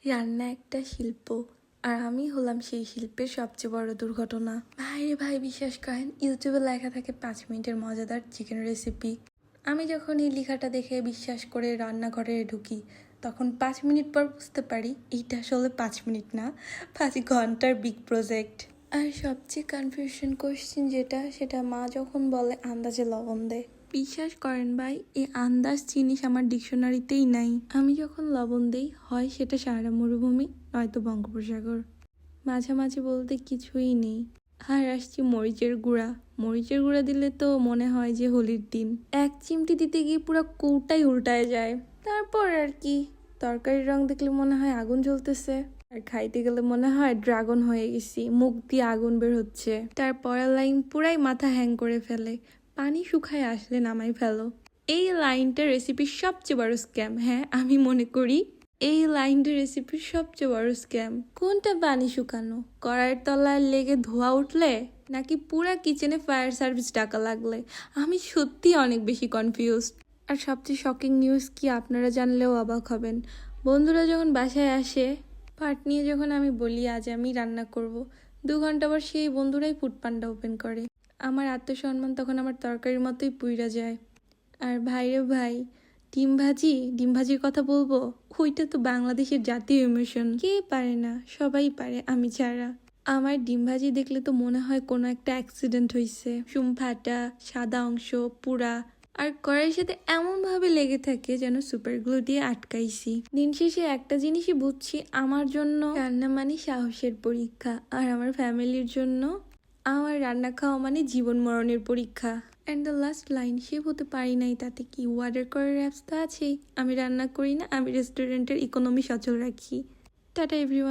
রান্না একটা শিল্প, আর আমি হলাম সেই শিল্পের সবচেয়ে বড় দুর্ঘটনা। ভাইরে ভাই, বিশ্বাস করেন, ইউটিউবে লেখা থাকে 5 মিনিটের মজাদার চিকেন রেসিপি। আমি যখন এই লেখাটা দেখে বিশ্বাস করে রান্নাঘরে ঢুকি, তখন 5 মিনিট পর বুঝতে পারি এইটা আসলে 5 মিনিট না, 5 ঘন্টার বিগ প্রজেক্ট। আর সবচেয়ে কনফিউশন কোশ্চেন সেটা মা যখন বলে আন্দাজে লবণ দে। বিশ্বাস করেন ভাই, এই আন্দাজ জিনিস আমার ডিকশনারিতেই নাই। আমি যখন লবণ দেই, হয় সেটা সাহারা মরুভূমি, নয়তো বঙ্গোপসাগর, মাঝামাঝি বলতে কিছুই নেই। আর আসছি মরিচের গুঁড়া। মরিচের গুঁড়া দিলে তো মনে হয় যে হোলির দিন। 1 চিমটি দিতে গিয়ে পুরো কৌটাই উল্টায় যায়। তারপর আর কি, তরকারির রং দেখলে মনে হয় আগুন জ্বলতেছে, আর খাইতে গেলে মনে হয় ড্রাগন হয়ে গেছি, মুখ দিয়ে আগুন বের হচ্ছে। তারপরের লাইন পুরাই মাথা হ্যাং করে ফেলে, পানি শুকায় আসলে নামাই ফেলো। এই লাইনটা রেসিপির সবচেয়ে বড় স্ক্যাম। হ্যাঁ, আমি মনে করি এই লাইনটা রেসিপির সবচেয়ে বড় স্ক্যাম। কোনটা পানি শুকানো, কড়াইয়ের তলায় লেগে ধোয়া উঠলে, নাকি পুরা কিচেনে ফায়ার সার্ভিস ডাকা লাগলে? আমি সত্যি অনেক বেশি কনফিউজড। আর সবচেয়ে শকিং নিউজ কি, আপনারা জানলেও অবাক হবেন। বন্ধুরা যখন বাসায় আসে, পাট নিয়ে যখন আমি বলি আজ আমি রান্না করব, 2 ঘন্টা পর সেই বন্ধুরাই ফুড পান্ডা ওপেন করে। আমার আত্মসম্মান তখন আমার তরকারির মতোই পুইরা যায়। আর ভাইরে ভাই, ডিম ভাজির কথা বলবো, ওইটা তো বাংলাদেশের জাতীয় ইমোশন। কে পারে না, সবাই পারে আমি ছাড়া। আমার ডিম ভাজি দেখলে তো মনে হয় কোনো একটা অ্যাক্সিডেন্ট হয়েছে, সুম ফাটা, সাদা অংশ পুরা, আর কড়াইয়ের সাথে এমন ভাবে লেগে থাকে যেন সুপার গ্লু দিয়ে আটকাইছি। দিন শেষে একটা জিনিসই বুঝছি, আমার জন্য রান্না মানে সাহসের পরীক্ষা, আর আমার ফ্যামিলির জন্য আমার রান্না খাওয়া মানে জীবন মরণের পরীক্ষা। And the last line, chef হতে পারি নাই তাতে কি, অর্ডার করার অ্যাপস তো আছেই। আমি রান্না করি না, আমি রেস্টুরেন্টের ইকোনমি সচল রাখি। Tata everyone.